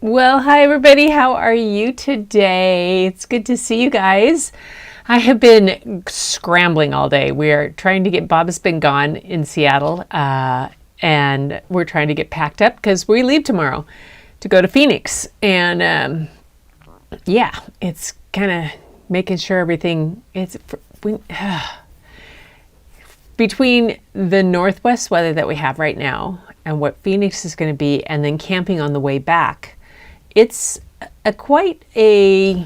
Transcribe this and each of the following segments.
Well, hi everybody. How are you today? It's good to see you guys. I have been scrambling all day. We are trying to get Bob's been gone in Seattle, and we're trying to get packed up because we leave tomorrow to go to Phoenix. And yeah, it's kind of making sure everything is between the northwest weather that we have right now and what Phoenix is going to be, and then camping on the way back. It's quite a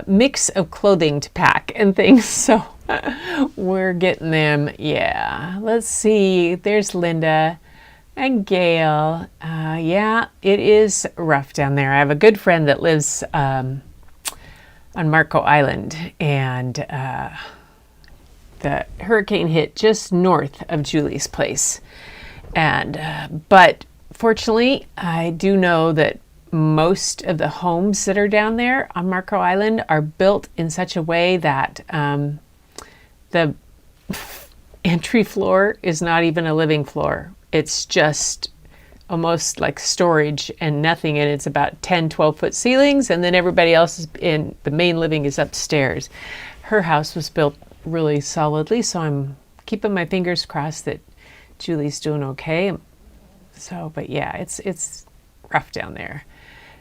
mix of clothing to pack and things, so we're getting them. Yeah, let's see. There's Linda and Gail. Yeah, it is rough down there. I have a good friend that lives on Marco Island, and the hurricane hit just north of Julie's place. And but fortunately, I do know that most of the homes that are down there on Marco Island are built in such a way that the entry floor is not even a living floor. It's just almost like storage and nothing, and it's about 10, 12-foot ceilings, and then everybody else is in the main living is upstairs. Her house was built really solidly, so I'm keeping my fingers crossed that Julie's doing okay. So, but yeah, it's rough down there.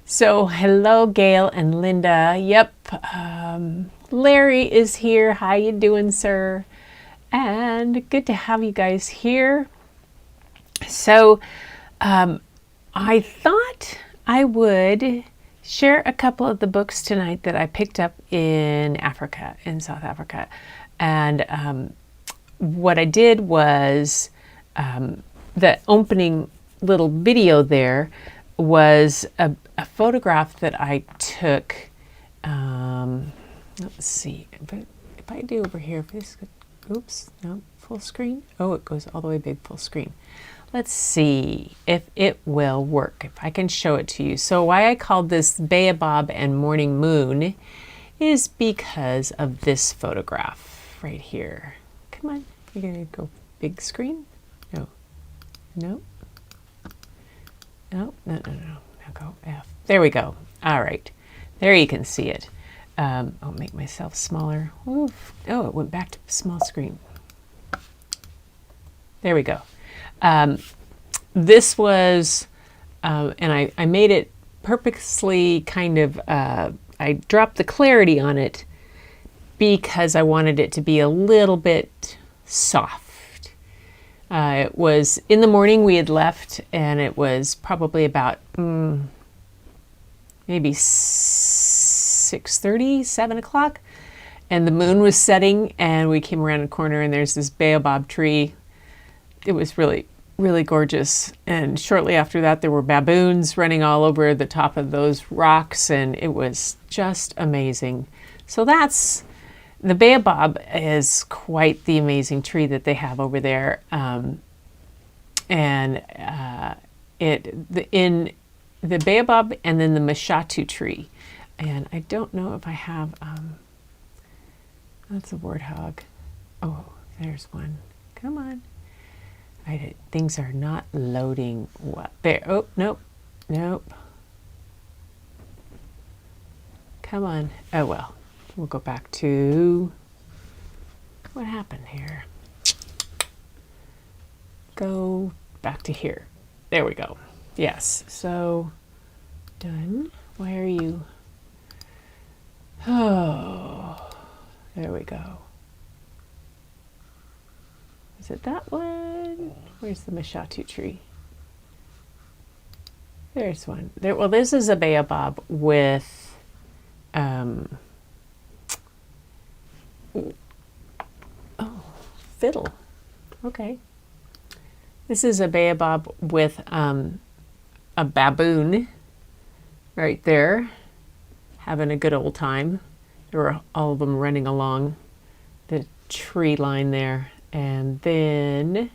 So, hello, Gail and Linda. Yep, Larry is here. How you doing, sir? And good to have you guys here. So, I thought I would share a couple of the books tonight that I picked up in Africa, in South Africa. And what I did was the opening little video there was a photograph that I took. Let's see, if I do over here, oops, no, full screen. Oh, it goes all the way big, full screen. Let's see if it will work, if I can show it to you. So why I called this Baobab and Morning Moon is because of this photograph right here. Come on, you're gonna go big screen? No. No. No. Now go F. There we go. All right. There you can see it. I'll make myself smaller. Oof. Oh, it went back to small screen. There we go. This was, and I made it purposely kind of, I dropped the clarity on it because I wanted it to be a little bit soft. It was in the morning we had left, and it was probably about maybe 6:30, 7 o'clock, and the moon was setting, and we came around a corner, and there's this baobab tree. It was really, really gorgeous. And shortly after that, there were baboons running all over the top of those rocks, and it was just amazing. So that's the baobab is quite the amazing tree that they have over there, in the baobab and then the mashatu tree, and I don't know if I have. That's a warthog. Oh, there's one. Come on. Things are not loading. What there? Oh, nope. Come on. Oh well. We'll go back to what happened here. Go back to here. There we go. Yes. So done. Why are you? Oh, there we go. Is it that one? Where's the mashatu tree? There's one. There. Well, this is a baobab with fiddle. Okay. This is a baobab with a baboon right there having a good old time. There were all of them running along the tree line there. And then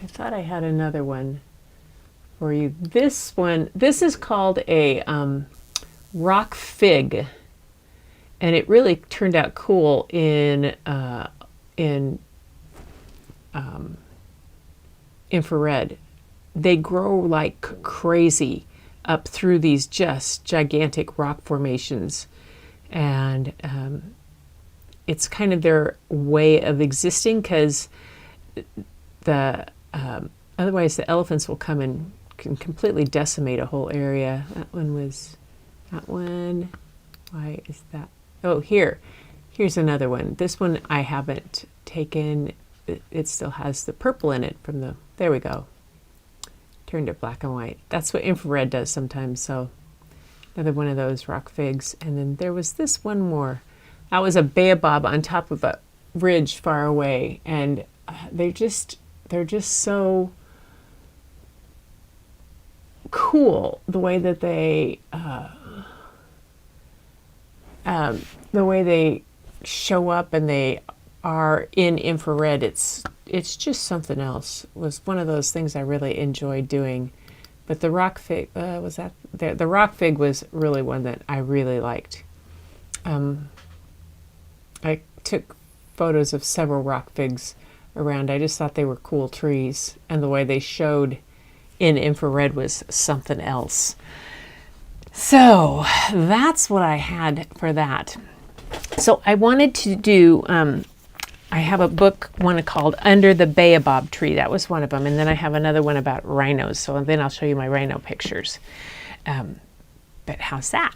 I thought I had another one for you. This one, this is called a rock fig, and it really turned out cool in infrared they grow like crazy up through these just gigantic rock formations. And it's kind of their way of existing, because otherwise the elephants will come and can completely decimate a whole area. That one. Why is that? Oh, here's another one. This one I haven't taken. It still has the purple in it there we go. Turned it black and white. That's what infrared does sometimes. So another one of those rock figs. And then there was this one more. That was a baobab on top of a ridge far away. And they're just so cool, the way that they show up, and they are in infrared. It's just something else. It was one of those things I really enjoyed doing. But the rock fig the rock fig was really one that I really liked. I took photos of several rock figs around. I just thought they were cool trees, and the way they showed in infrared was something else. So that's what I had for that. So I wanted to do, I have a book, one called Under the Baobab Tree. That was one of them. And then I have another one about rhinos. So then I'll show you my rhino pictures. But how's that?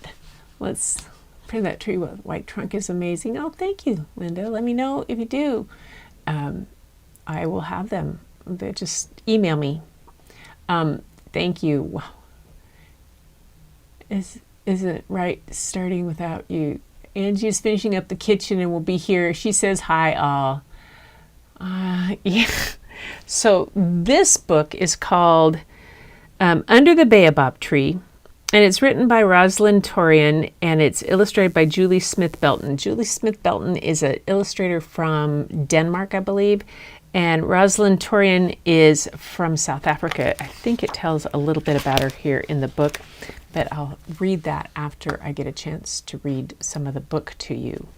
Let's pray. That tree with white trunk is amazing. Oh, thank you, Linda. Let me know if you do. I will have them. Just email me. Thank you. Wow. Isn't it right starting without you? Angie is finishing up the kitchen and will be here. She says hi, all. Yeah. So this book is called Under the Baobab Tree, and it's written by Rosalind Torian, and it's illustrated by Julie Smith Belton. Julie Smith Belton is an illustrator from Denmark, I believe, and Rosalind Torian is from South Africa. I think it tells a little bit about her here in the book, but I'll read that after I get a chance to read some of the book to you.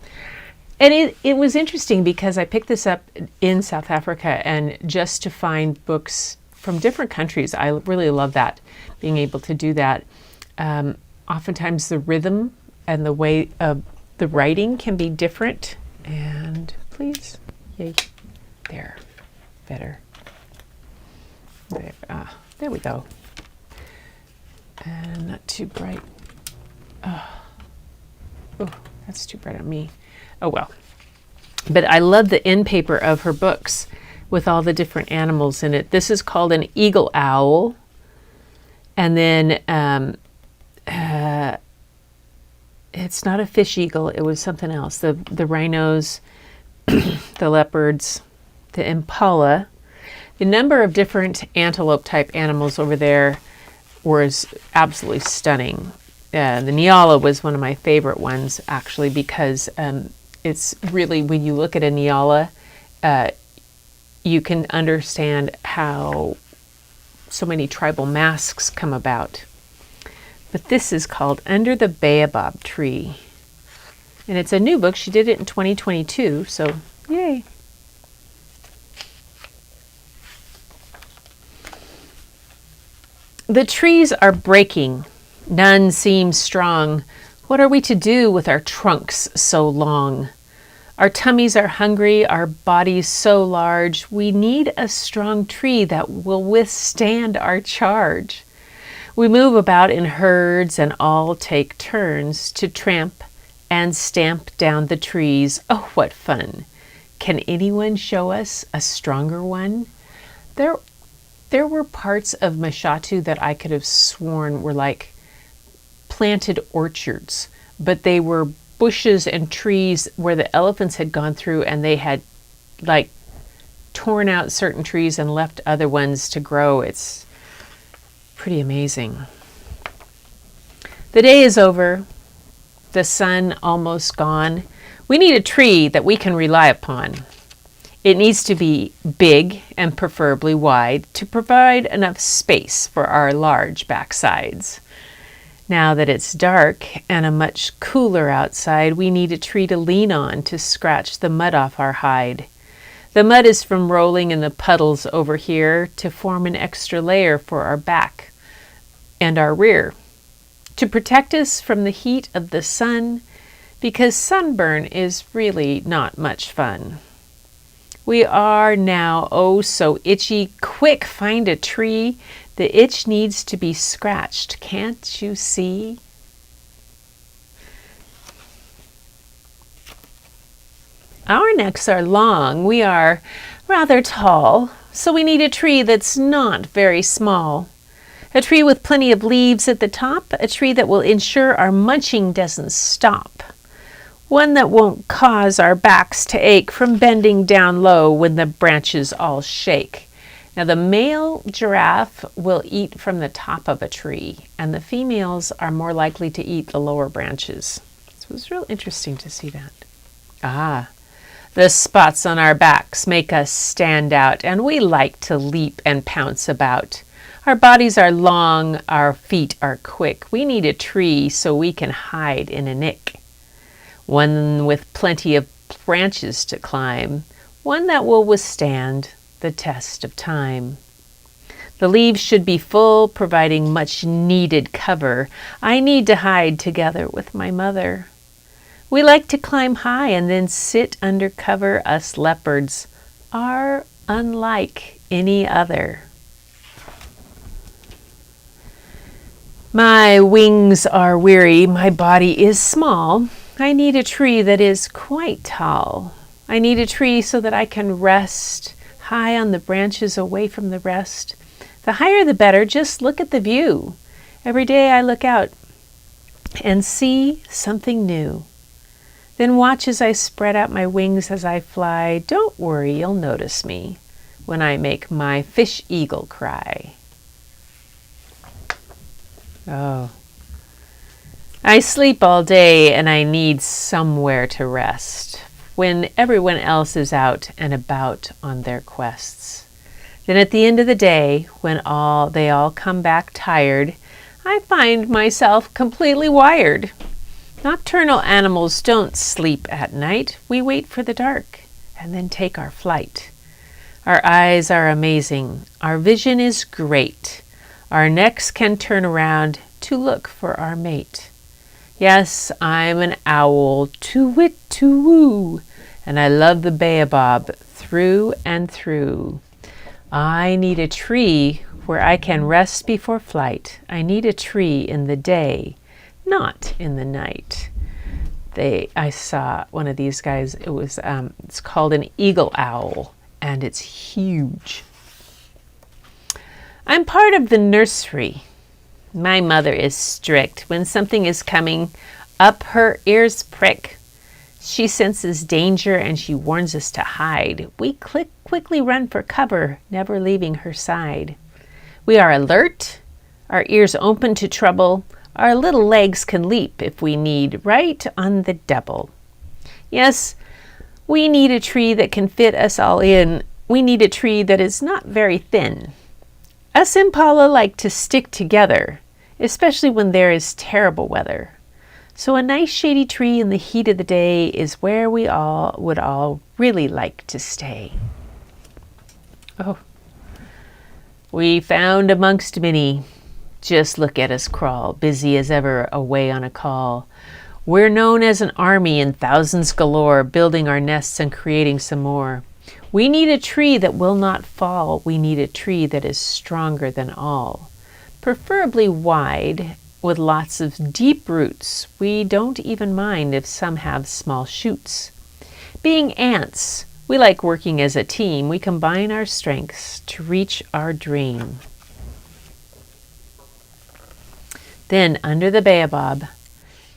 And it was interesting because I picked this up in South Africa, and just to find books from different countries, I really love that, being able to do that. Oftentimes the rhythm and the way of the writing can be different. And please, yay, there, better. There we go. And not too bright. Oh, that's too bright on me. Oh well. But I love the end paper of her books with all the different animals in it. This is called an eagle owl. And then it's not a fish eagle. It was something else. The rhinos, the leopards, the impala. The number of different antelope type animals over there was absolutely stunning. The Nyala was one of my favorite ones, actually, because it's really, when you look at a Nyala, you can understand how so many tribal masks come about. But this is called Under the Baobab Tree. And it's a new book. She did it in 2022, so yay. The trees are breaking. None seems strong. What are we to do with our trunks so long? Our tummies are hungry, our bodies so large. We need a strong tree that will withstand our charge. We move about in herds and all take turns to tramp and stamp down the trees. Oh, what fun. Can anyone show us a stronger one? There were parts of Mashatu that I could have sworn were like planted orchards, but they were bushes and trees where the elephants had gone through, and they had like torn out certain trees and left other ones to grow. It's pretty amazing. The day is over, the sun almost gone. We need a tree that we can rely upon. It needs to be big and preferably wide to provide enough space for our large backsides. Now that it's dark and a much cooler outside, we need a tree to lean on to scratch the mud off our hide. The mud is from rolling in the puddles over here to form an extra layer for our back and our rear, to protect us from the heat of the sun, because sunburn is really not much fun. We are now oh so itchy. Quick, find a tree. The itch needs to be scratched. Can't you see? Our necks are long. We are rather tall, so we need a tree that's not very small. A tree with plenty of leaves at the top, a tree that will ensure our munching doesn't stop. One that won't cause our backs to ache from bending down low when the branches all shake. Now the male giraffe will eat from the top of a tree, and the females are more likely to eat the lower branches. So it was real interesting to see that. The spots on our backs make us stand out, and we like to leap and pounce about. Our bodies are long, our feet are quick. We need a tree so we can hide in a nick. One with plenty of branches to climb, one that will withstand the test of time. The leaves should be full, providing much needed cover. I need to hide together with my mother. We like to climb high and then sit under cover. Us leopards are unlike any other. My wings are weary, my body is small. I need a tree that is quite tall. I need a tree so that I can rest high on the branches away from the rest. The higher the better, just look at the view. Every day I look out and see something new. Then watch as I spread out my wings as I fly. Don't worry, you'll notice me when I make my fish eagle cry. Oh, I sleep all day and I need somewhere to rest when everyone else is out and about on their quests. Then at the end of the day, when they all come back tired, I find myself completely wired. Nocturnal animals don't sleep at night. We wait for the dark and then take our flight. Our eyes are amazing. Our vision is great. Our necks can turn around to look for our mate. Yes, I'm an owl, to-wit, to-woo, and I love the Baobab through and through. I need a tree where I can rest before flight. I need a tree in the day, not in the night. I saw one of these guys, it's called an eagle owl, and it's huge. I'm part of the nursery. My mother is strict. When something is coming up, her ears prick. She senses danger and she warns us to hide. We quickly run for cover, never leaving her side. We are alert, our ears open to trouble. Our little legs can leap if we need, right on the double. Yes, we need a tree that can fit us all in. We need a tree that is not very thin. Us impala like to stick together, especially when there is terrible weather. So a nice shady tree in the heat of the day is where we all would really like to stay. Oh, we found amongst many. Just look at us crawl, busy as ever, away on a call. We're known as an army in thousands galore, building our nests and creating some more. We need a tree that will not fall. We need a tree that is stronger than all. Preferably wide, with lots of deep roots. We don't even mind if some have small shoots. Being ants, we like working as a team. We combine our strengths to reach our dream. Then, under the Baobab,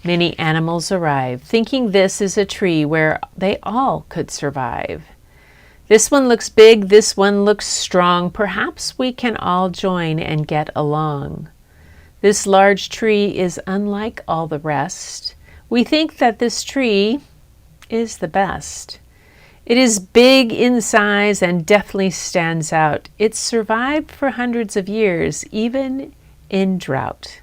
many animals arrive, thinking this is a tree where they all could survive. This one looks big, this one looks strong. Perhaps we can all join and get along. This large tree is unlike all the rest. We think that this tree is the best. It is big in size and definitely stands out. It's survived for hundreds of years, even in drought.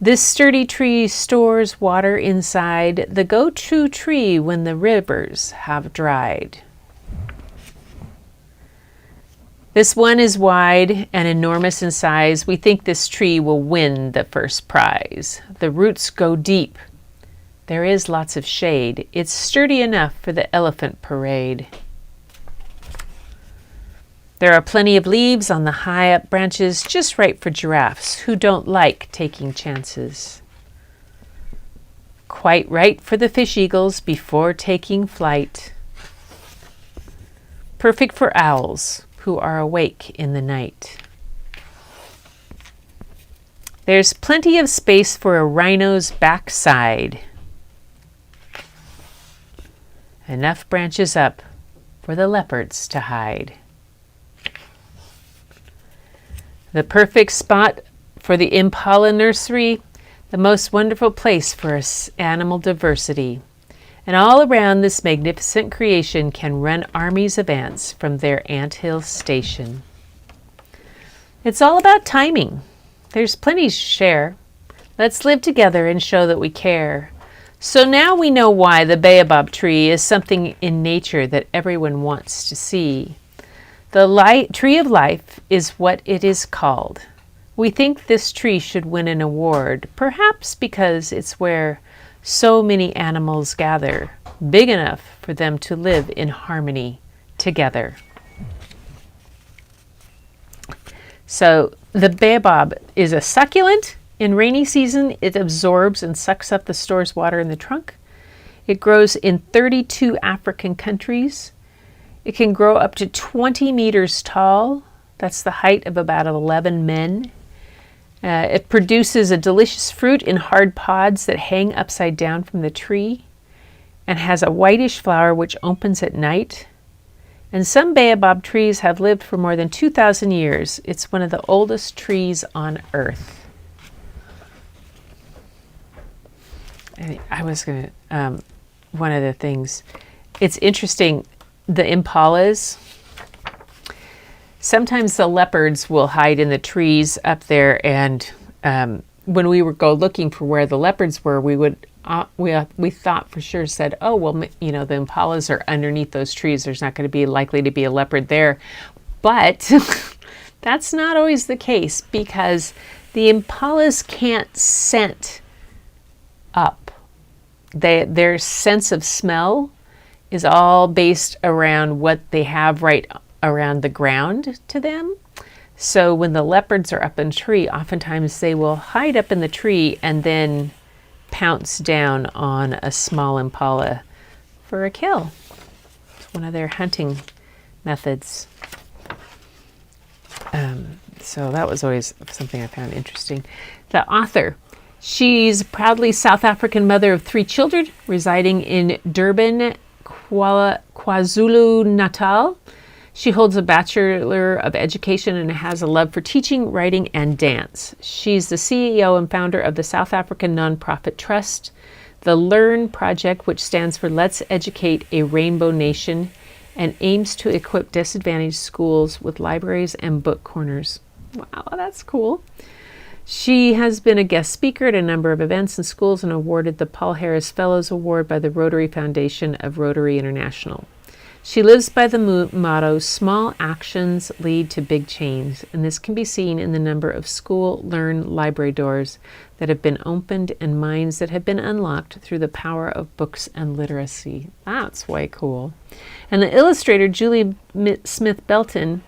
This sturdy tree stores water inside, the go-to tree when the rivers have dried. This one is wide and enormous in size. We think this tree will win the first prize. The roots go deep. There is lots of shade. It's sturdy enough for the elephant parade. There are plenty of leaves on the high up branches, just right for giraffes who don't like taking chances. Quite right for the fish eagles before taking flight. Perfect for owls who are awake in the night. There's plenty of space for a rhino's backside. Enough branches up for the leopards to hide. The perfect spot for the impala nursery, the most wonderful place for animal diversity. And all around this magnificent creation can run armies of ants from their anthill station. It's all about timing. There's plenty to share. Let's live together and show that we care. So now we know why the baobab tree is something in nature that everyone wants to see. The tree of life is what it is called. We think this tree should win an award, perhaps because it's where so many animals gather, big enough for them to live in harmony together. So the baobab is a succulent. In rainy season, it absorbs and sucks up the store's water in the trunk. It grows in 32 African countries. It can grow up to 20 meters tall. That's the height of about 11 men. It produces a delicious fruit in hard pods that hang upside down from the tree and has a whitish flower which opens at night. And some baobab trees have lived for more than 2,000 years. It's one of the oldest trees on earth. And I was going to, one of the things, it's interesting, the impalas, sometimes the leopards will hide in the trees up there, and when we would go looking for where the leopards were, we thought for sure, said, oh, well, you know, the impalas are underneath those trees. There's not going to be likely to be a leopard there. But that's not always the case, because the impalas can't scent up. Their sense of smell is all based around what they have right around the ground to them. So when the leopards are up in a tree, oftentimes they will hide up in the tree and then pounce down on a small impala for a kill. It's one of their hunting methods. So that was always something I found interesting. The author, she's proudly South African mother of 3 children, residing in Durban, KwaZulu-Natal. She holds a Bachelor of Education and has a love for teaching, writing, and dance. She's the CEO and founder of the South African nonprofit trust, the LEARN Project, which stands for Let's Educate a Rainbow Nation, and aims to equip disadvantaged schools with libraries and book corners. Wow, that's cool. She has been a guest speaker at a number of events and schools and awarded the Paul Harris Fellows Award by the Rotary Foundation of Rotary International. She lives by the motto, small actions lead to big change, and this can be seen in the number of school, learn, library doors that have been opened and minds that have been unlocked through the power of books and literacy. That's way cool. And the illustrator, Julie Smith Belton,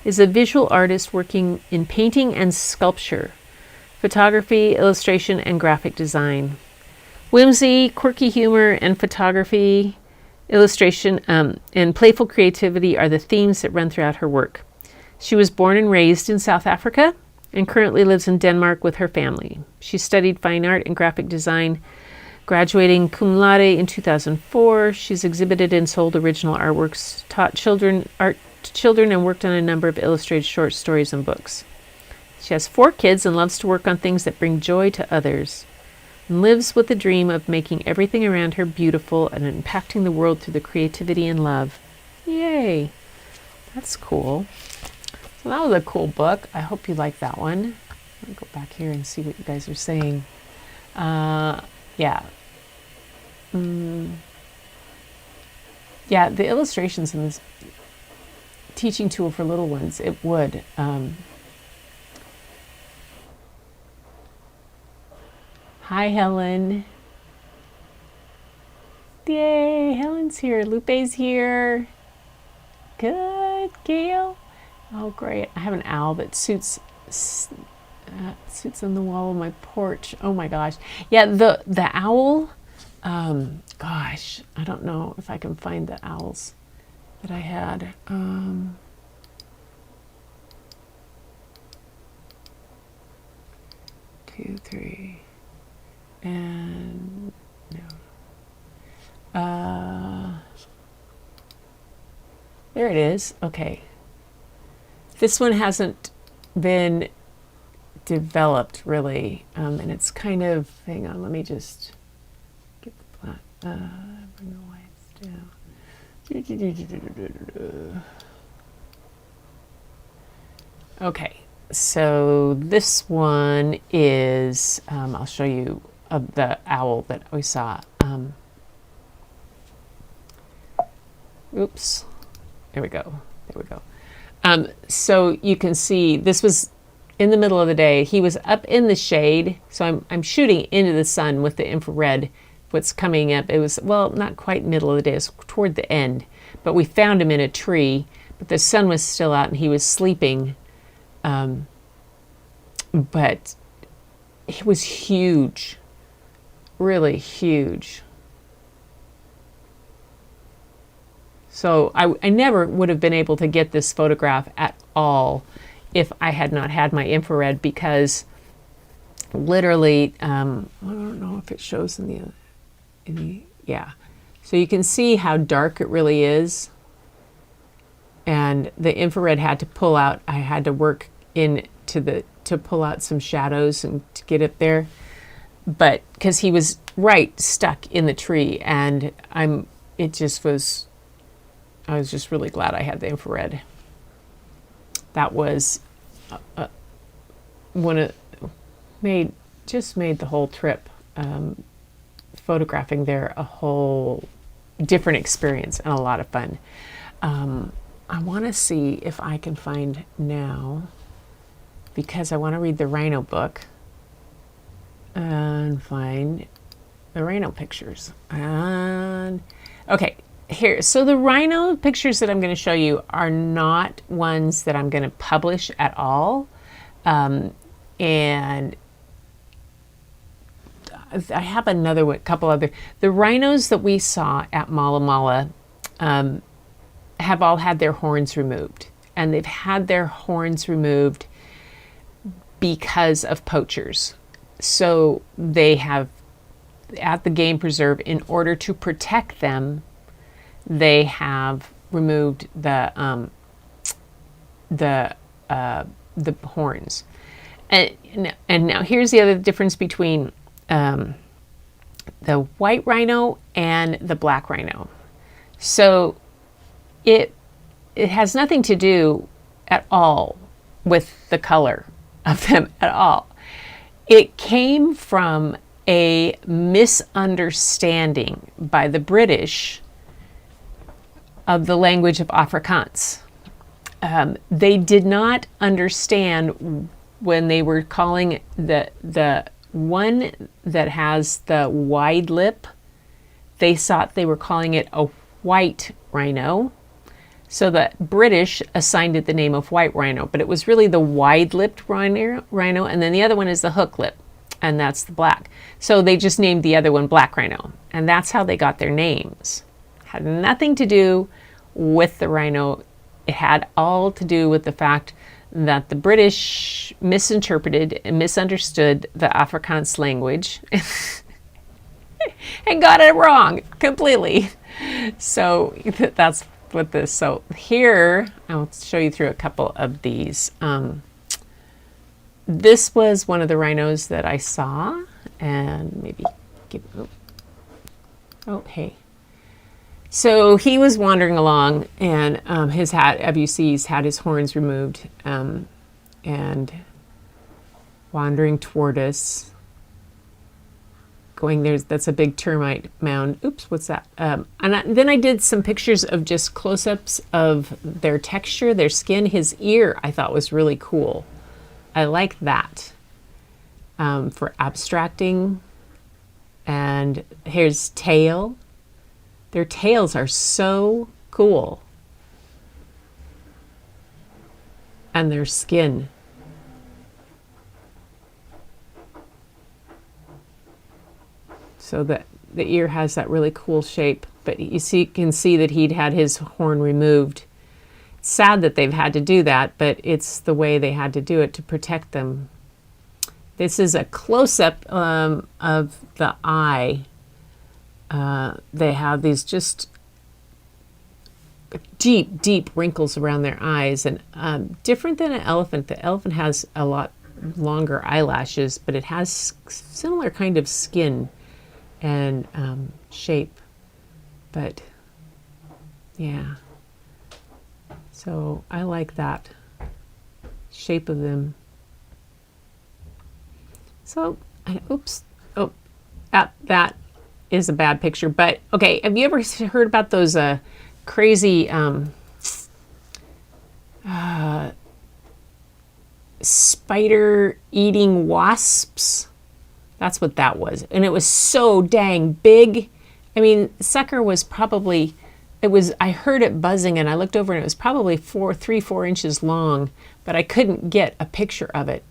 is a visual artist working in painting and sculpture, photography, illustration, and graphic design. Whimsy, quirky humor, and photography, illustration, and playful creativity are the themes that run throughout her work. She was born and raised in South Africa and currently lives in Denmark with her family. She studied fine art and graphic design, graduating cum laude in 2004. She's exhibited and sold original artworks, taught art to children, and worked on a number of illustrated short stories and books. She has 4 kids and loves to work on things that bring joy to others, and lives with the dream of making everything around her beautiful and impacting the world through the creativity and love. Yay! That's cool. So that was a cool book. I hope you like that one. Let me go back here and see what you guys are saying. Yeah. Yeah, the illustrations in this teaching tool for little ones, it would. Hi, Helen. Yay, Helen's here. Lupe's here. Good, Gail. Oh, great. I have an owl that sits on the wall of my porch. Oh my gosh. Yeah, the owl, gosh, I don't know if I can find the owls that I had. 2, 3, and no. There it is. Okay. This one hasn't been developed really, and it's kind of, hang on, let me just get the black, bring the whites down. Okay, so this one is, I'll show you the owl that we saw. Oops, there we go, there we go. So you can see this was in the middle of the day. He was up in the shade, so I'm shooting into the sun with the infrared. What's coming up, it was, well, not quite middle of the day, it was toward the end, but we found him in a tree, but the sun was still out and he was sleeping. But he was huge, really huge. So I never would have been able to get this photograph at all if I had not had my infrared, because literally, I don't know if it shows in the, yeah. So you can see how dark it really is. And the infrared had to pull out, I had to work to pull out some shadows and to get it there. But because he was right stuck in the tree, and I was just really glad I had the infrared. That was made the whole trip, photographing there, a whole different experience and a lot of fun. I want to see if I can find now, because I want to read the rhino book and find the rhino pictures. And okay, here. So the rhino pictures that I'm going to show you are not ones that I'm going to publish at all. And I have couple other. The rhinos that we saw at Mala Mala have all had their horns removed, and they've had their horns removed because of poachers. So they have, at the game preserve, in order to protect them, they have removed the horns. And now here's the other difference between the white rhino and the black rhino. So it has nothing to do at all with the color of them at all. It came from a misunderstanding by the British of the language of Afrikaans. They did not understand when they were calling the one that has the wide lip, they thought they were calling it a white rhino. So the British assigned it the name of white rhino, but it was really the wide-lipped rhino, and then the other one is the hook lip, and that's the black. So they just named the other one black rhino, and that's how they got their names. Had nothing to do with the rhino. It had all to do with the fact that the British misinterpreted and misunderstood the Afrikaans language and got it wrong completely. So that's what this. So here, I'll show you through a couple of these. This was one of the rhinos that I saw, and maybe give. Oh, hey. So he was wandering along, and his hat, he's had his horns removed, and wandering toward us. going, that's a big termite mound. Oops, what's that? Then I did some pictures of just close-ups of their texture, their skin. His ear I thought was really cool. I like that for abstracting. And here's tail. Their tails are so cool. And their skin. So that the ear has that really cool shape. But you can see that he'd had his horn removed. It's sad that they've had to do that, but it's the way they had to do it to protect them. This is a close-up of the eye. They have these just deep, deep wrinkles around their eyes, and different than an elephant. The elephant has a lot longer eyelashes, but it has similar kind of skin and shape. But yeah, so I like that shape of them. So, oops, oh, that is a bad picture. But okay, have you ever heard about those crazy spider-eating wasps? That's what that was. And it was so dang big. I mean, sucker was probably, I heard it buzzing and I looked over and it was probably 3-4 inches long, but I couldn't get a picture of it.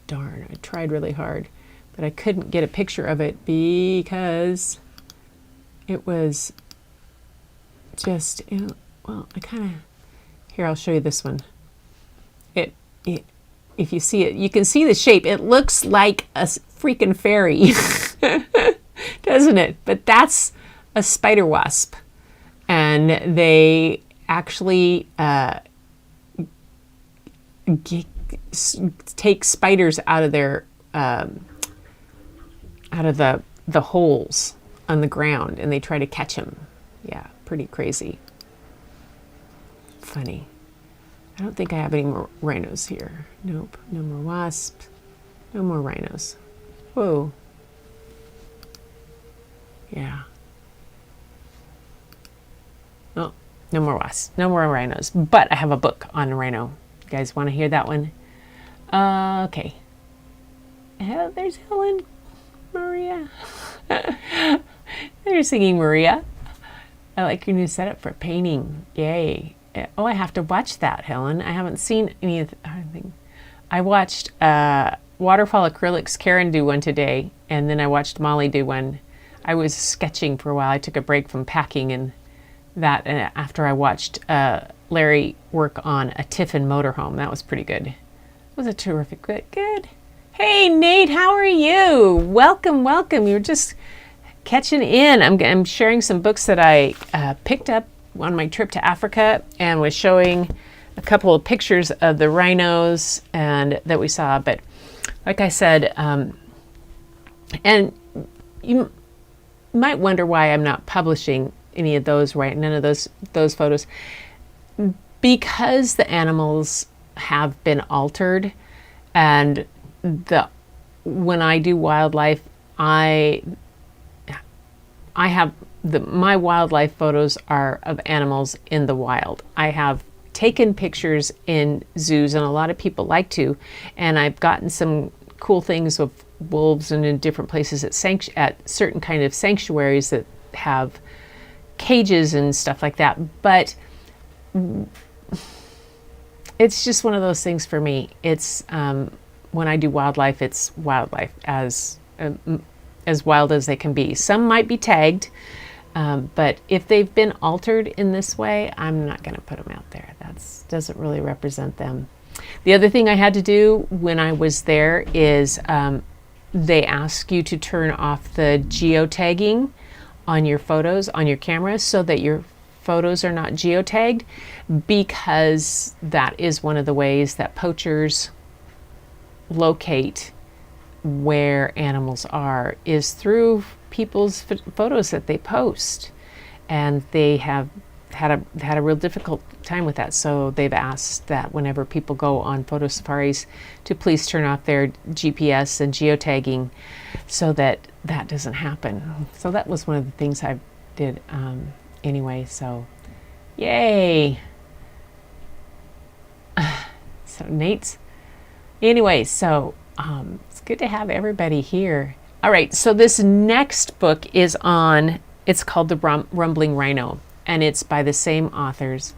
Darn, I tried really hard, but I couldn't get a picture of it because it was just, well, I kind of, here, I'll show you this one. If you see it, you can see the shape. It looks like a freaking fairy, doesn't it? But that's a spider wasp. And they actually take spiders out of their, out of the holes on the ground, and they try to catch them. Yeah, pretty crazy. Funny. I don't think I have any more rhinos here. Nope, no more wasps, no more rhinos. Whoa. Yeah. Oh, no more wasps, no more rhinos. But I have a book on a rhino. You guys want to hear that one? Okay. There's Helen. Maria. They're singing Maria. I like your new setup for painting. Yay. Oh, I have to watch that, Helen. I haven't seen any of anything. I watched Waterfall Acrylics. Karen do one today, and then I watched Molly do one. I was sketching for a while. I took a break from packing and that, and after I watched Larry work on a Tiffin motorhome. That was pretty good. It was a terrific, good. Hey, Nate, how are you? Welcome, welcome. You're just catching in. I'm sharing some books that I picked up on my trip to Africa, and was showing a couple of pictures of the rhinos and that we saw. But like I said, and you might wonder why I'm not publishing any of those, right? None of those photos, because the animals have been altered, and when I do wildlife, I have my wildlife photos are of animals in the wild. I have taken pictures in zoos, and a lot of people like to, and I've gotten some cool things of wolves and in different places at certain kind of sanctuaries that have cages and stuff like that. But it's just one of those things for me. It's when I do wildlife, it's wildlife as wild as they can be. Some might be tagged, but if they've been altered in this way, I'm not going to put them out there. That doesn't really represent them. The other thing I had to do when I was there is they ask you to turn off the geotagging on your photos, on your cameras, so that your photos are not geotagged, because that is one of the ways that poachers locate where animals are, is through people's photos that they post. And they have had a real difficult time with that. So they've asked that whenever people go on photo safaris to please turn off their GPS and geotagging so that that doesn't happen. So that was one of the things I did anyway. So yay. So Nate's anyway, so it's good to have everybody here. All right, so this next book is it's called The Rumbling Rhino, and it's by the same authors.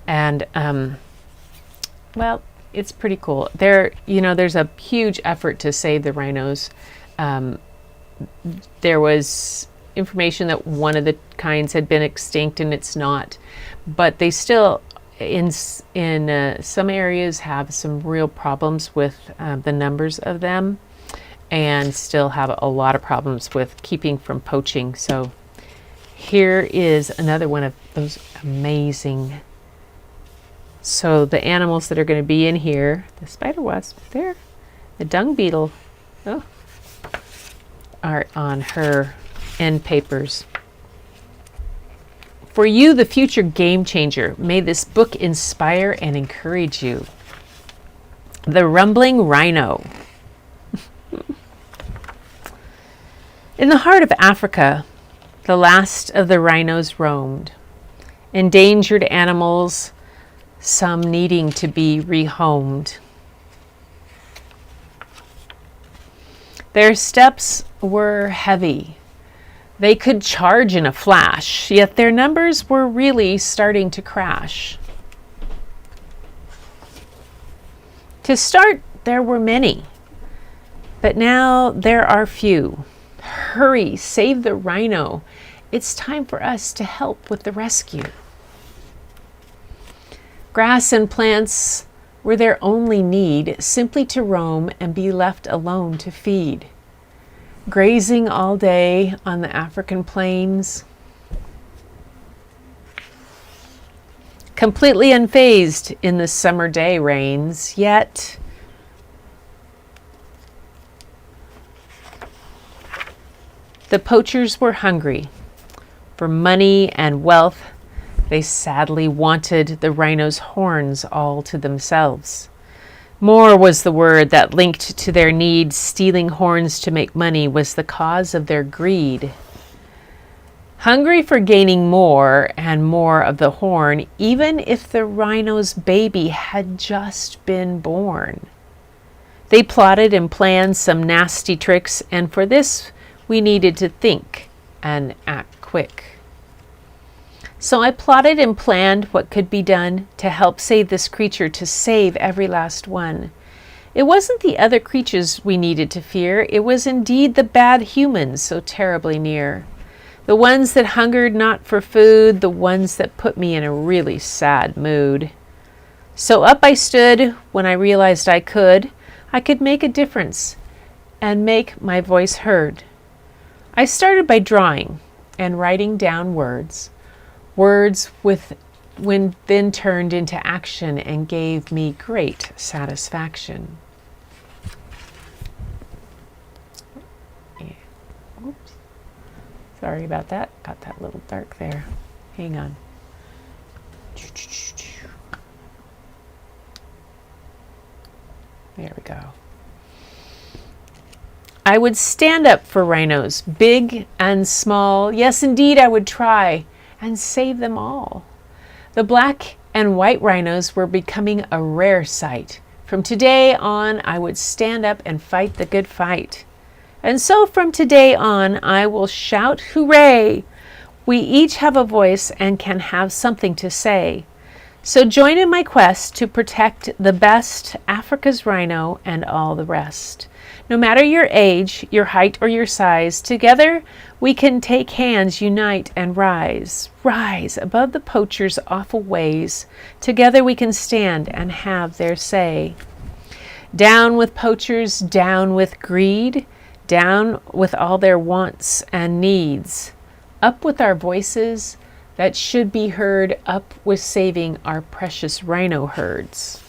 And well, it's pretty cool. There's a huge effort to save the rhinos. There was information that one of the kinds had been extinct and it's not, but they still in some areas have some real problems with the numbers of them, and still have a lot of problems with keeping from poaching. So here is another one of those amazing. So the animals that are going to be in here, the spider wasp there, the dung beetle, are on her end papers. For you, the future game changer, may this book inspire and encourage you. The Rumbling Rhino. In the heart of Africa, the last of the rhinos roamed, endangered animals, some needing to be rehomed. Their steps were heavy. They could charge in a flash, yet their numbers were really starting to crash. To start, there were many, but now there are few. Hurry, save the rhino. It's time for us to help with the rescue. Grass and plants were their only need, simply to roam and be left alone to feed. Grazing all day on the African plains, completely unfazed in the summer day rains, yet the poachers were hungry for money and wealth. They sadly wanted the rhino's horns all to themselves. More was the word that linked to their need. Stealing horns to make money was the cause of their greed. Hungry for gaining more and more of the horn, even if the rhino's baby had just been born. They plotted and planned some nasty tricks, and for this we needed to think and act quick. So I plotted and planned what could be done to help save this creature, to save every last one. It wasn't the other creatures we needed to fear. It was indeed the bad humans so terribly near. The ones that hungered not for food, the ones that put me in a really sad mood. So up I stood when I realized I could make a difference and make my voice heard. I started by drawing and writing down words when then turned into action and gave me great satisfaction. Oops. Sorry about that. Got that little dark there. Hang on. There we go. I would stand up for rhinos, big and small. Yes, indeed, I would try and save them all. The black and white rhinos were becoming a rare sight. From today on, I would stand up and fight the good fight. And so from today on, I will shout, hooray! We each have a voice and can have something to say. So join in my quest to protect the best, Africa's rhino and all the rest. No matter your age, your height, or your size, together we can take hands, unite, and rise. Rise above the poachers' awful ways. Together we can stand and have their say. Down with poachers, down with greed, down with all their wants and needs. Up with our voices that should be heard, up with saving our precious rhino herds.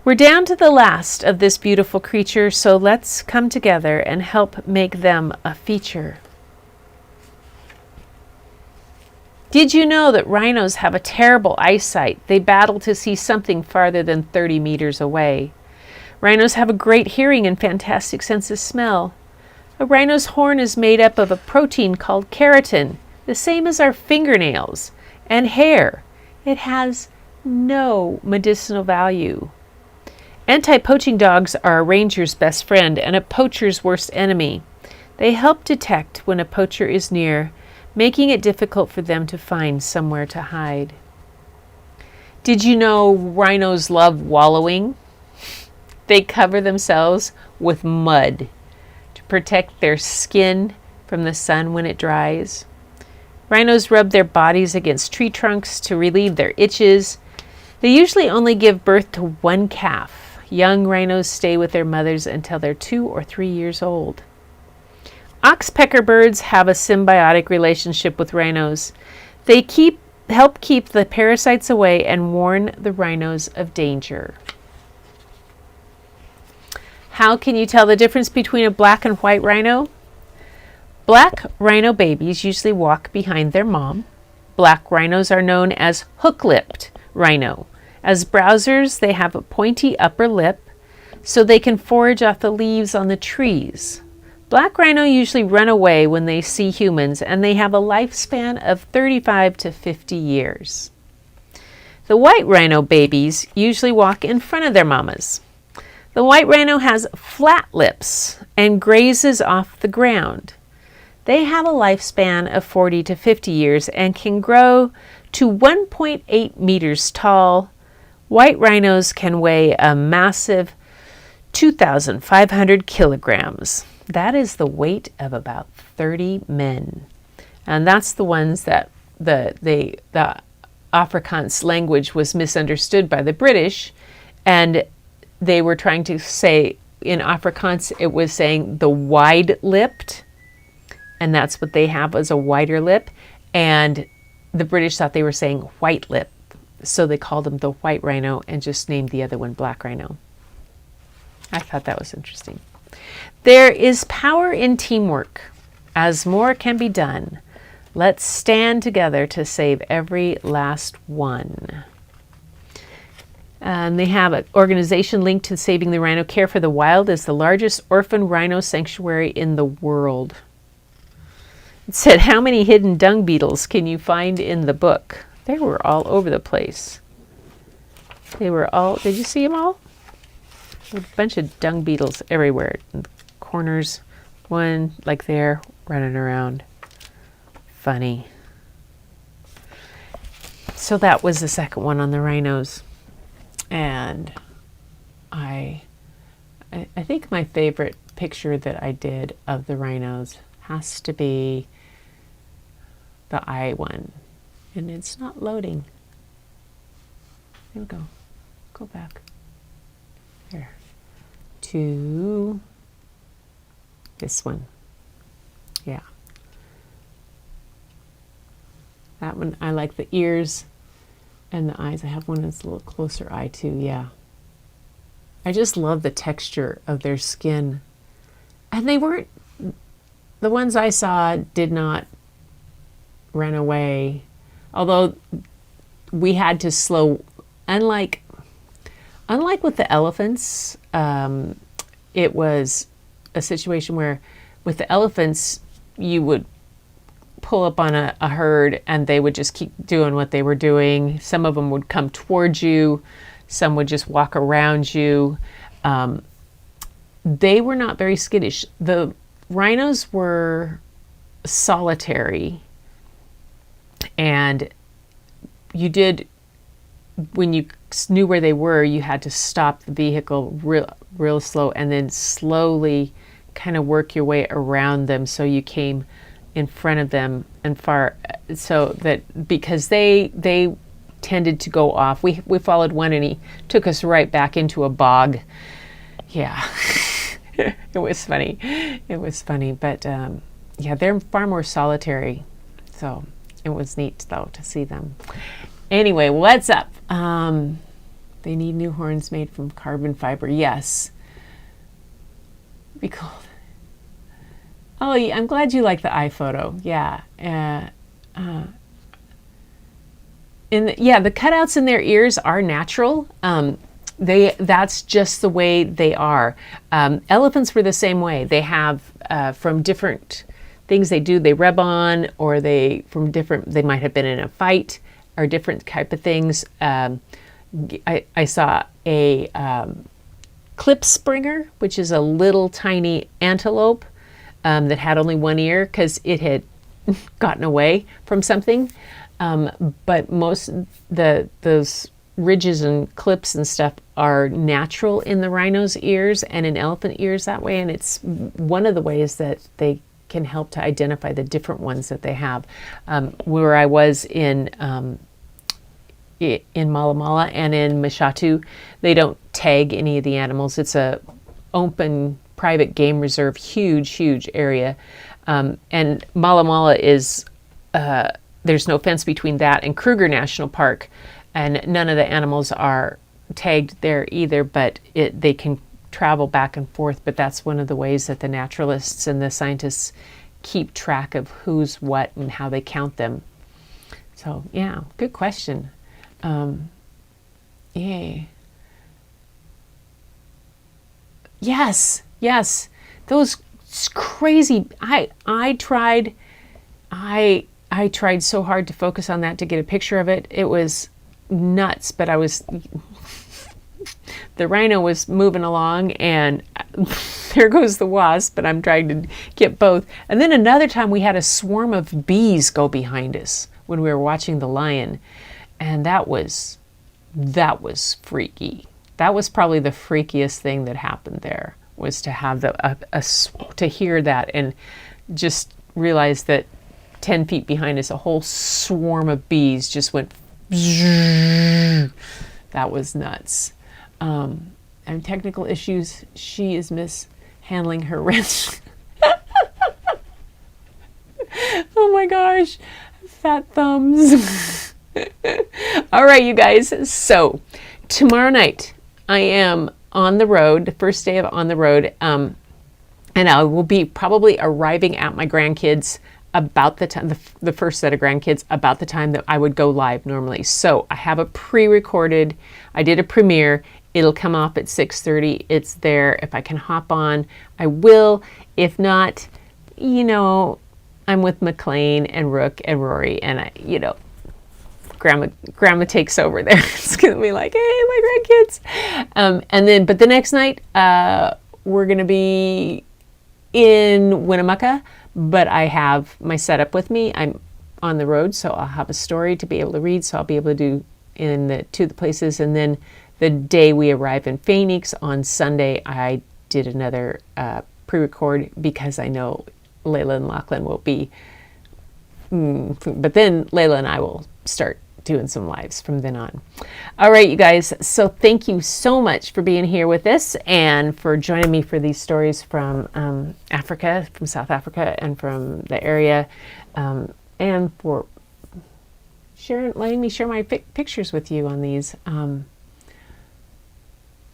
We're down to the last of this beautiful creature, so let's come together and help make them a feature. Did you know that rhinos have a terrible eyesight? They battle to see something farther than 30 meters away. Rhinos have a great hearing and fantastic sense of smell. A rhino's horn is made up of a protein called keratin, the same as our fingernails and hair. It has no medicinal value. Anti-poaching dogs are a ranger's best friend and a poacher's worst enemy. They help detect when a poacher is near, making it difficult for them to find somewhere to hide. Did you know rhinos love wallowing? They cover themselves with mud to protect their skin from the sun when it dries. Rhinos rub their bodies against tree trunks to relieve their itches. They usually only give birth to one calf. Young rhinos stay with their mothers until they're 2 or 3 years old. Oxpecker birds have a symbiotic relationship with rhinos. They help keep the parasites away and warn the rhinos of danger. How can you tell the difference between a black and white rhino? Black rhino babies usually walk behind their mom. Black rhinos are known as hook-lipped rhino. As browsers, they have a pointy upper lip so they can forage off the leaves on the trees. Black rhino usually run away when they see humans, and they have a lifespan of 35 to 50 years. The white rhino babies usually walk in front of their mamas. The white rhino has flat lips and grazes off the ground. They have a lifespan of 40 to 50 years and can grow to 1.8 meters tall. White rhinos can weigh a massive 2,500 kilograms. That is the weight of about 30 men. And that's the ones that the Afrikaans language was misunderstood by the British, and they were trying to say, in Afrikaans, it was saying the wide-lipped, and that's what they have, as a wider lip, and the British thought they were saying white lip, so they called them the white rhino and just named the other one black rhino. I thought that was interesting. There is power in teamwork. As more can be done, let's stand together to save every last one. And they have an organization linked to saving the rhino. Care for the Wild is the largest orphan rhino sanctuary in the world. It said, how many hidden dung beetles can you find in the book? They were all over the place. They were all, did you see them all? A bunch of dung beetles everywhere. In the corners, one like there, running around. Funny. So that was the second one on the rhinos. And I think my favorite picture that I did of the rhinos has to be the eye one. And it's not loading. Here we go. Go back. Here. To this one. Yeah. That one, I like the ears and the eyes. I have one that's a little closer eye too, yeah. I just love the texture of their skin. And they weren't, the ones I saw did not run away. Although we had to slow, unlike with the elephants, it was a situation where with the elephants, you would pull up on a herd and they would just keep doing what they were doing. Some of them would come towards you. Some would just walk around you. They were not very skittish. The rhinos were solitary, and you did, when you knew where they were, you had to stop the vehicle real slow and then slowly kind of work your way around them so you came in front of them and far, so that, because they tended to go off. We followed one and he took us right back into a bog. Yeah. It was funny. It was funny, but yeah, they're far more solitary. So it was neat though to see them. Anyway, what's up? They need new horns made from carbon fiber. Yes. Be cool. Oh, yeah, I'm glad you like the iPhoto. Yeah. The cutouts in their ears are natural. That's just the way they are. Elephants were the same way. They have from different things they do, they rub on, or they might have been in a fight, or different type of things. I saw a clip springer, which is a little tiny antelope that had only one ear because it had gotten away from something. But most those ridges and clips and stuff are natural in the rhino's ears and in elephant ears that way. And it's one of the ways that they can help to identify the different ones that they have. Where I was in Malamala and in Mashatu, they don't tag any of the animals. It's a open private game reserve, huge area. And Malamala is, there's no fence between that and Kruger National Park, and none of the animals are tagged there either, but they can travel back and forth. But that's one of the ways that the naturalists and the scientists keep track of who's what and how they count them. So yeah, good question. Yay. Yes, those crazy, I tried so hard to focus on that to get a picture of it. It was nuts, but the rhino was moving along, and there goes the wasp, but I'm trying to get both. And then another time we had a swarm of bees go behind us when we were watching the lion, and that was freaky. That was probably the freakiest thing that happened there, was to have to hear that and just realize that 10 feet behind us, a whole swarm of bees just went. That was nuts. And technical issues. She is mishandling her wrench. Oh my gosh, fat thumbs. All right, you guys. So tomorrow night I am on the road, the first day of on the road, and I will be probably arriving at my grandkids about the time, the first set of grandkids, about the time that I would go live normally. So I have a pre-recorded, I did a premiere. It'll come off at 6:30. It's there. If I can hop on, I will. If not, I'm with McLean and Rook and Rory, and Grandma takes over there. It's gonna be like, hey, my grandkids. But the next night, we're gonna be in Winnemucca, but I have my setup with me. I'm on the road, so I'll have a story to be able to read. So I'll be able to do to the places. And then the day we arrive in Phoenix on Sunday, I did another pre-record because I know Layla and Lachlan will be. But then Layla and I will start doing some lives from then on. All right, you guys. So thank you so much for being here with us and for joining me for these stories from Africa, from South Africa, and from the area, and for letting me share my pictures with you on these.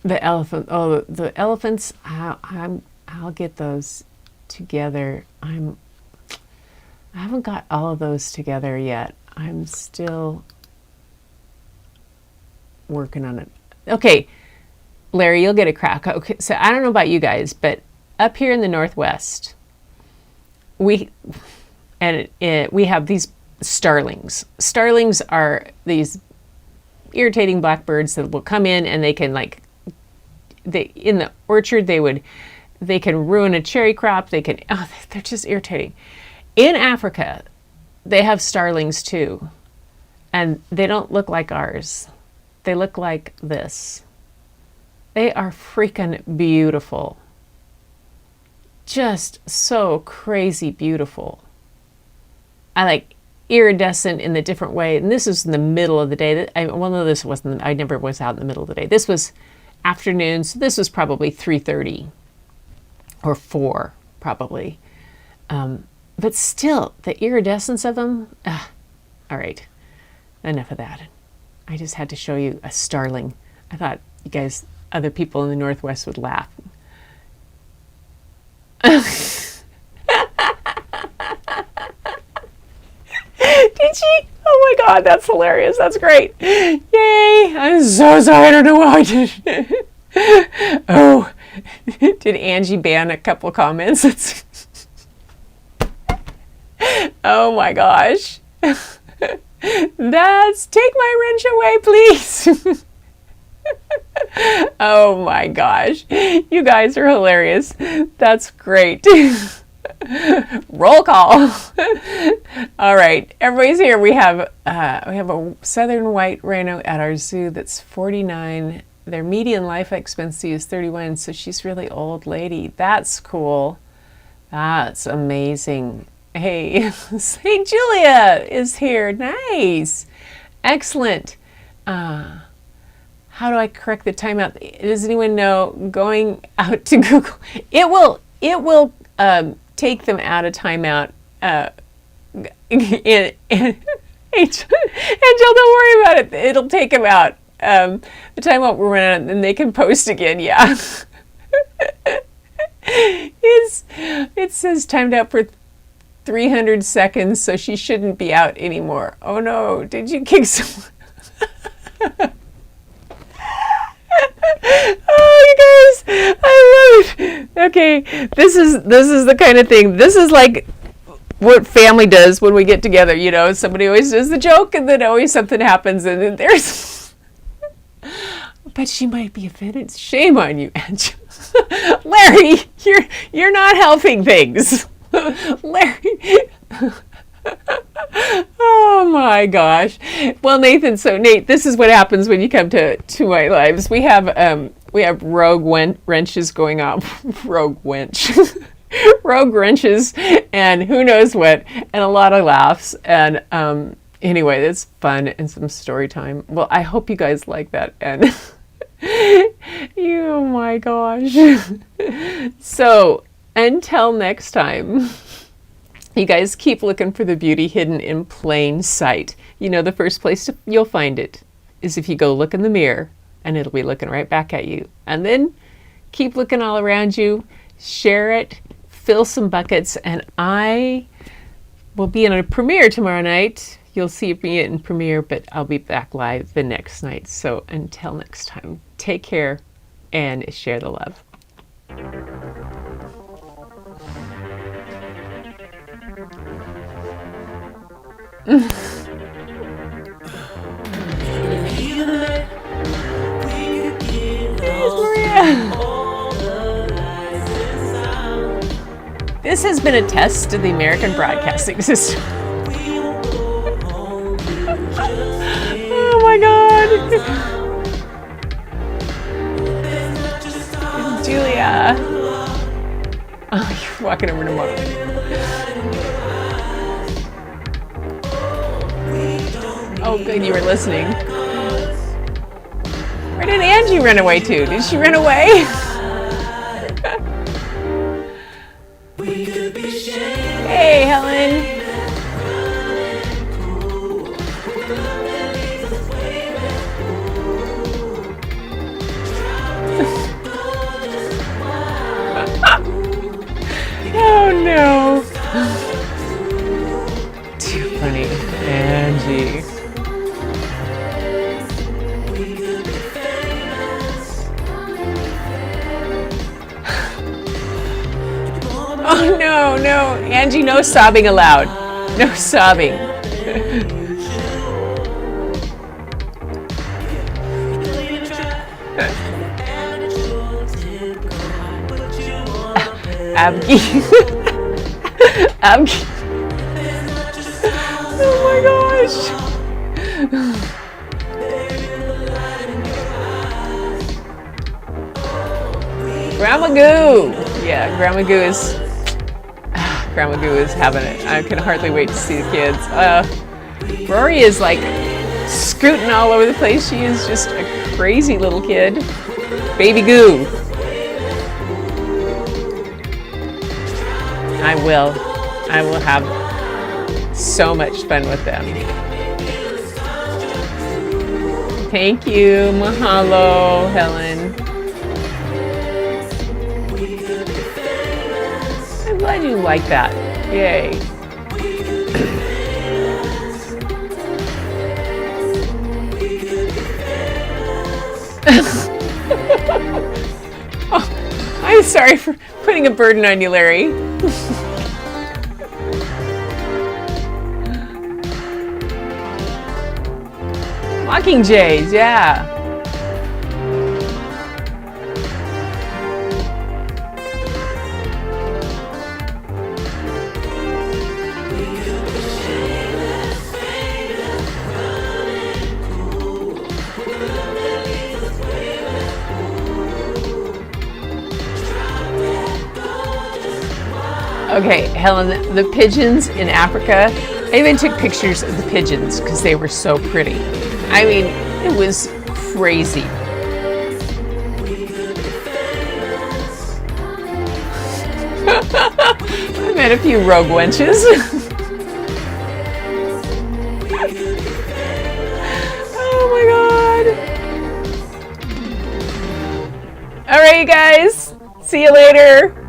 The elephants. I'll get those together. I haven't got all of those together yet. I'm still working on it. Okay, Larry, you'll get a crack. Okay, so I don't know about you guys, but up here in the Northwest, we have these starlings. Starlings are these irritating blackbirds that will come in and they can in the orchard they can ruin a cherry crop. They're just irritating. In Africa, they have starlings too, and they don't look like ours. They look like this. They are freaking beautiful. Just so crazy beautiful. I like iridescent in the different way. And this is in the middle of the day. This wasn't, I never was out in the middle of the day. This was afternoon, so this was probably 3:30 or 4 probably. But still, the iridescence of them. All right, enough of that. I just had to show you a starling. I thought you guys, other people in the Northwest would laugh. Did she? Oh my God, that's hilarious. That's great. Yay. I'm so sorry. I don't know what I did. Oh, did Angie ban a couple comments? Oh my gosh. That's take my wrench away, please. Oh my gosh. You guys are hilarious. That's great. Roll call. All right, everybody's here. We have a southern white rhino at our zoo that's 49. Their median life expectancy is 31, so she's really old lady. That's cool. That's amazing. Hey, hey, Julia is here. Nice. Excellent. How do I correct the timeout? Does anyone know? Going out to Google, it will take them out of timeout. And Angel, don't worry about it. It'll take them out. The timeout will run out, and then they can post again. Yeah. It says timed out for 300 seconds, so she shouldn't be out anymore. Oh no! Did you kick someone? Oh, you guys, I love it. Okay, this is the kind of thing. This is like what family does when we get together. You know, somebody always does the joke, and then always something happens, and then there's. But she might be offended. Shame on you, Angela. Larry, you're not helping things. Larry. Oh my gosh. Well, Nathan, so Nate, this is what happens when you come to my lives. We have rogue wrenches going on. Rogue wench. Rogue wrenches and who knows what, and a lot of laughs. And anyway, it's fun and some story time. Well, I hope you guys like that. And oh my gosh. So until next time, you guys keep looking for the beauty hidden in plain sight. You know, the first place you'll find it is if you go look in the mirror, and it'll be looking right back at you. And then keep looking all around you, share it, fill some buckets, and I will be in a premiere tomorrow night. You'll see me in premiere, but I'll be back live the next night. So until next time, take care and share the love. This has been a test of the American broadcasting system. Oh my God. Julia. Oh, you're walking over to Mom. Oh, good, you were listening. Where did Angie run away to? Did she run away? Hey, Helen. Oh, no. Too funny. Angie. Oh, no, no. Angie, no sobbing allowed. No sobbing. Abby. Abby. Oh my gosh. Grandma Goo. Yeah, Grandma Goo is having it. I can hardly wait to see the kids. Rory is like scooting all over the place. She is just a crazy little kid. Baby Goo. I will have so much fun with them. Thank you. Mahalo, Helen. I'm glad you like that. Yay. Oh, I'm sorry for putting a burden on you, Larry. Mockingjays, yeah. Okay, Helen, the pigeons in Africa, I even took pictures of the pigeons because they were so pretty. I mean, it was crazy. I met a few rogue wenches. Oh my God. All right, you guys. See you later.